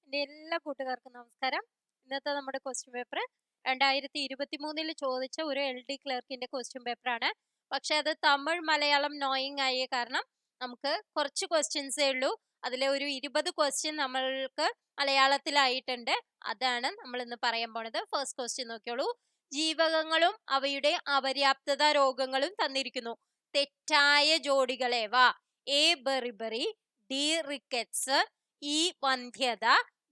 എൻ്റെ എല്ലാ കൂട്ടുകാർക്കും നമസ്കാരം. ഇന്നത്തെ നമ്മുടെ ക്വസ്റ്റ്യൻ പേപ്പർ 2023 ചോദിച്ച ഒരു LD ക്ലർക്കിന്റെ ക്വസ്റ്റ്യൻ പേപ്പറാണ്. പക്ഷെ അത് തമിഴ് മലയാളം നോയിങ് ആയ കാരണം നമുക്ക് കുറച്ച് ക്വസ്റ്റ്യൻസേ ഉള്ളൂ. അതിലെ ഒരു 20 ക്വസ്റ്റ്യൻ നമ്മൾക്ക് മലയാളത്തിലായിട്ടുണ്ട്. അതാണ് നമ്മൾ ഇന്ന് പറയാൻ പോണത്. First question നോക്കിയോളൂ. ജീവകങ്ങളും അവയുടെ അപര്യാപ്തത രോഗങ്ങളും തന്നിരിക്കുന്നു. തെറ്റായ ജോഡികളേവ? A beriberi, D rickets, E വന്ധ്യത,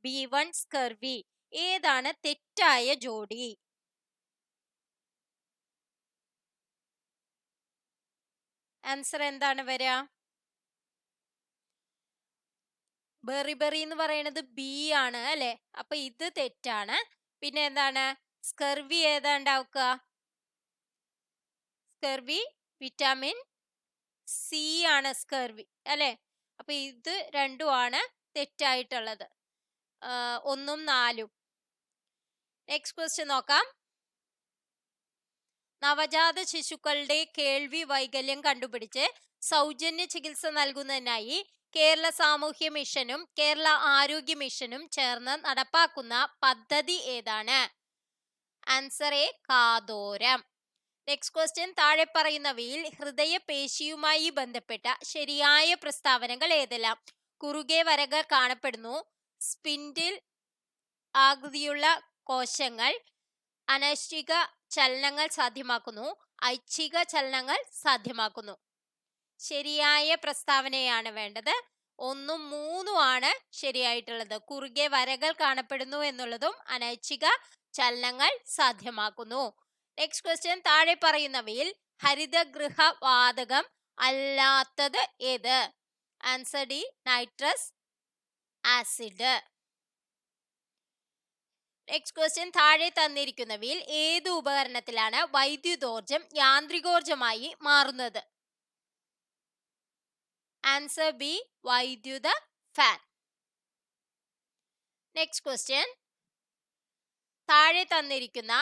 B1 സ്കർവി. ഏതാണ് തെറ്റായ ജോഡി? ആൻസർ എന്താണ് വരിക? ബെറിബറി എന്ന് പറയുന്നത് ബി ആണ് അല്ലെ? അപ്പൊ ഇത് തെറ്റാണ്. പിന്നെ എന്താണ് സ്കർവി? ഏതാ ഉണ്ടാവുക? സ്കർവി വിറ്റാമിൻ സി ആണ് സ്കർവി അല്ലെ? അപ്പൊ ഇത് രണ്ടുമാണ് തെറ്റായിട്ടുള്ളത്. 1ഉം 4ഉം. നെക്സ്റ്റ് ക്വസ്റ്റ്യൻ നോക്കാം. നവജാത ശിശുക്കളുടെ കേൾവി വൈകല്യം കണ്ടുപിടിച്ച് സൗജന്യ ചികിത്സ നൽകുന്നതിനായി കേരള സാമൂഹ്യ മിഷനും കേരള ആരോഗ്യ മിഷനും ചേർന്ന് നടപ്പാക്കുന്ന പദ്ധതി ഏതാണ്? Answer A Kathoram. Next question. താഴെ പറയുന്നവയിൽ ഹൃദയപേശിയുമായി ബന്ധപ്പെട്ട ശരിയായ പ്രസ്താവനകൾ ഏതെല്ലാം? കുറുകെ വരകൾ കാണപ്പെടുന്നു. സ്പിൻഡിൽ ആകൃതിയുള്ള കോശങ്ങൾ അനൈച്ഛിക ചലനങ്ങൾ സാധ്യമാക്കുന്നു. ഐച്ഛിക ചലനങ്ങൾ സാധ്യമാക്കുന്നു. ശരിയായ പ്രസ്താവനയാണ് വേണ്ടത്. 1ഉം 3ഉം ആണ് ശരിയായിട്ടുള്ളത്. കുറുകെ വരകൾ കാണപ്പെടുന്നു എന്നുള്ളതും അനൈച്ഛിക ചലനങ്ങൾ സാധ്യമാക്കുന്നു. Next question. താഴെ പറയുന്നവയിൽ ഹരിതഗൃഹ വാതകം അല്ലാത്തത് ഏത്? Answer D nitrous acid. Next question. താഴെ തന്നിരിക്കുന്നവയിൽ ഏത് ഉപകരണത്തിലാണ് വൈദ്യുതോർജം യാന്ത്രികോർജമായി മാറുന്നത്? ആൻസർ ബി വൈദ്യുത ഫാൻ. Next question. താഴെ തന്നിരിക്കുന്ന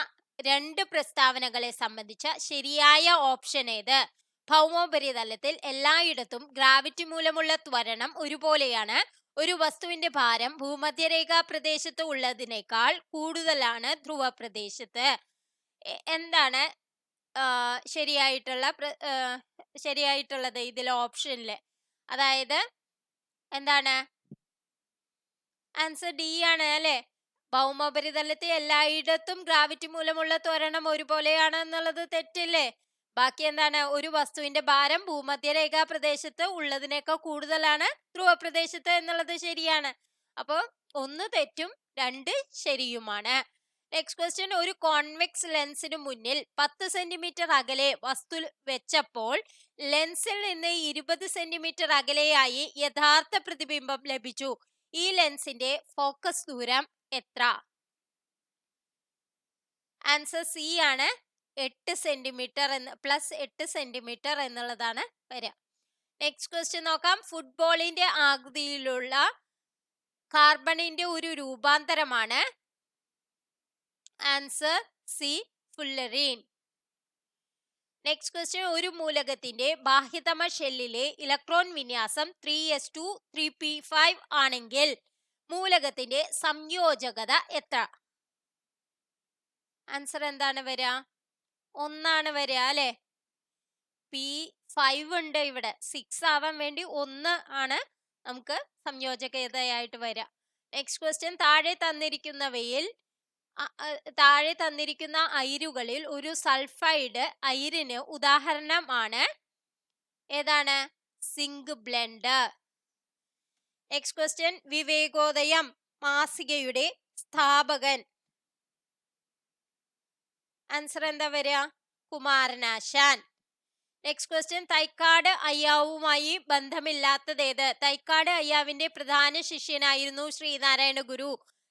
രണ്ട് പ്രസ്താവനകളെ സംബന്ധിച്ച ശരിയായ ഓപ്ഷൻ ഏത്? ഭൗമോപരിതലത്തിൽ എല്ലായിടത്തും ഗ്രാവിറ്റി മൂലമുള്ള ത്വരണം ഒരുപോലെയാണ്. ഒരു വസ്തുവിന്റെ ഭാരം ഭൂമധ്യരേഖാ പ്രദേശത്ത് ഉള്ളതിനേക്കാൾ കൂടുതലാണ് ധ്രുവ പ്രദേശത്ത്. എന്താണ് ശരിയായിട്ടുള്ളത് ഇതിലെ ഓപ്ഷനില്? അതായത് എന്താണ്? ആൻസർ ഡി ആണ് അല്ലെ? ഭൗമോപരിതലത്തിൽ എല്ലായിടത്തും ഗ്രാവിറ്റി മൂലമുള്ള ത്വരണം ഒരുപോലെയാണ് എന്നുള്ളത് തെറ്റില്ലേ? ബാക്കി എന്താണ്? ഒരു വസ്തുവിന്റെ ഭാരം ഭൂമധ്യരേഖാ പ്രദേശത്ത് ഉള്ളതിനേക്കാൾ കൂടുതലാണ് ധ്രുവ പ്രദേശത്ത് എന്നുള്ളത് ശരിയാണ്. അപ്പൊ 1 തെറ്റും 2 ശരിയുമാണ്. Next question. ഒരു കോൺവെക്സ് ലെൻസിന് മുന്നിൽ 10 സെന്റിമീറ്റർ അകലെ വസ്തു വെച്ചപ്പോൾ ലെൻസിൽ നിന്ന് 20 സെന്റിമീറ്റർ അകലെയായി യഥാർത്ഥ പ്രതിബിംബം ലഭിച്ചു. ഈ ലെൻസിന്റെ ഫോക്കസ് ദൂരം എത്ര? ആൻസർ സി ആണ് 8 സെന്റിമീറ്റർ +8 സെന്റിമീറ്റർ എന്നുള്ളതാണ് വരിക. നെക്സ്റ്റ് ക്വസ്റ്റ്യൻ നോക്കാം. ഫുട്ബോളിന്റെ ആകൃതിയിലുള്ള കാർബണിന്റെ ഒരു രൂപാന്തരമാണ്. Answer C fullerene. Next question. ഒരു മൂലകത്തിന്റെ ബാഹ്യതമ ഷെല്ലിലെ ഇലക്ട്രോൺ വിന്യാസം 3s2 3p5 ആണെങ്കിൽ മൂലകത്തിന്റെ സംയോജകത എത്ര? ആൻസർ എന്താണ് വരിക? 1 ആണ് വരിക അല്ലെ? P5 ഉണ്ട് ഇവിടെ. 6 ആവാൻ വേണ്ടി 1 ആണ് നമുക്ക് സംയോജകതയായിട്ട് വരിക. Next question. താഴെ തന്നിരിക്കുന്ന അയിരുകളിൽ ഒരു സൾഫൈഡ് അയിരിന് ഉദാഹരണമാണ്. ഏതാണ്? Zinc blende. Next question. Vivekodayam മാസികയുടെ സ്ഥാപകൻ. ആൻസർ എന്താ വരിക? കുമാരനാശാൻ. Next question. തൈക്കാട് അയ്യാവുമായി ബന്ധമില്ലാത്തത് ഏത്? തൈക്കാട് അയ്യാവിന്റെ പ്രധാന ശിഷ്യനായിരുന്നു ശ്രീനാരായണ ഗുരു.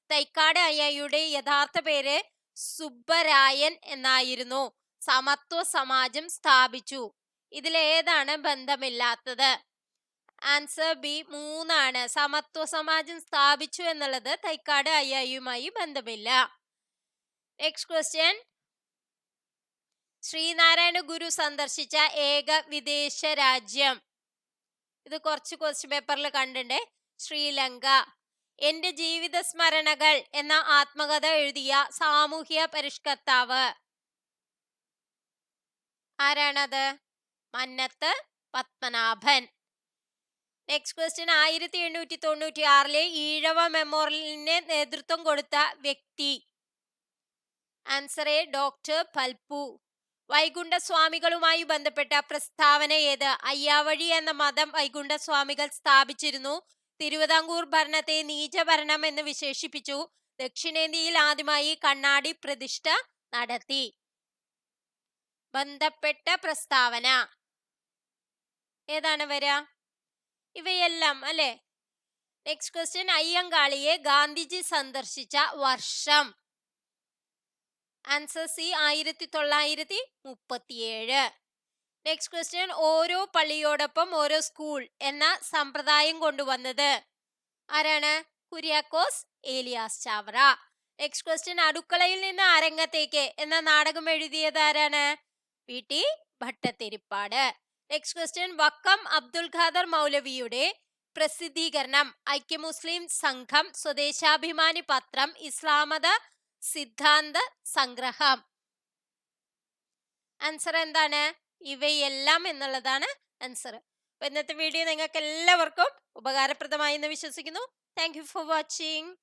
തൈക്കാട് അയ്യായുടെ യഥാർത്ഥ പേര് സുബ്ബരായൻ എന്നായിരുന്നു. സമത്വ സമാജം സ്ഥാപിച്ചു. ഇതിലേതാണ് ബന്ധമില്ലാത്തത്? ആൻസർ ബി 3 ആണ്. സമത്വ സമാജം സ്ഥാപിച്ചു എന്നുള്ളത് തൈക്കാട് അയ്യായുമായി ബന്ധമില്ല. Next question. ശ്രീനാരായണ ഗുരു സന്ദർശിച്ച ഏക വിദേശ രാജ്യം. ഇത് കുറച്ച് ക്വസ്റ്റ്യൻ പേപ്പറിൽ കണ്ടിട്ടുണ്ട്. ശ്രീലങ്ക. എന്റെ ജീവിത സ്മരണകൾ എന്ന ആത്മകഥ എഴുതിയ സാമൂഹ്യ പരിഷ്കർത്താവ് ആരാണത്? മന്നത്ത് പത്മനാഭൻ. നെക്സ്റ്റ് ക്വസ്റ്റ്യൻ, 1896 ഈഴവ മെമ്മോറിയലിന് നേതൃത്വം കൊടുത്ത വ്യക്തി. Answer A, doctor Palpu. വൈകുണ്ഠസ്വാമികളുമായി ബന്ധപ്പെട്ട പ്രസ്താവന ഏത്? അയ്യാവഴി എന്ന മതം വൈകുണ്ഠസ്വാമികൾ സ്ഥാപിച്ചിരുന്നു. തിരുവിതാംകൂർ ഭരണത്തെ നീചഭരണം എന്ന് വിശേഷിപ്പിച്ചു. ദക്ഷിണേന്ത്യയിൽ ആദ്യമായി കണ്ണാടി പ്രതിഷ്ഠ നടത്തി. ബന്ധപ്പെട്ട പ്രസ്താവന ഏതാണ് വരിക? ഇവയെല്ലാം അല്ലെ. നെക്സ്റ്റ് ക്വസ്റ്റ്യൻ, അയ്യങ്കാളിയെ ഗാന്ധിജി സന്ദർശിച്ച വർഷം. Answer C, 1937. നെക്സ്റ്റ് ക്വസ്റ്റ്യൻ, ഓരോ പള്ളിയോടൊപ്പം ഓരോ സ്കൂൾ എന്ന സമ്പ്രദായം കൊണ്ടുവന്നത് ആരാണ്? കുര്യാക്കോസ് ഏലിയാസ് ചാവറ. നെക്സ്റ്റ് ക്വസ്റ്റ്യൻ, അടുക്കളയിൽ നിന്ന് അരങ്ങത്തേക്ക് എന്ന നാടകം എഴുതിയത് ആരാണ്? PT Bhattathiripad. Next question, Vakkom Abdul Khader മൗലവിയുടെ പ്രസിദ്ധീകരണം ഐക്യ മുസ്ലിം സംഘം, സ്വദേശാഭിമാനി പത്രം, ഇസ്ലാമത സിദ്ധാന്ത സംഗ്രഹം. ആൻസർ എന്താണ്? ഇവയെല്ലാം എന്നുള്ളതാണ് ആൻസർ. അപ്പൊ ഇന്നത്തെ വീഡിയോ നിങ്ങൾക്ക് എല്ലാവർക്കും ഉപകാരപ്രദമായി എന്ന് വിശ്വസിക്കുന്നു. Thank you for watching.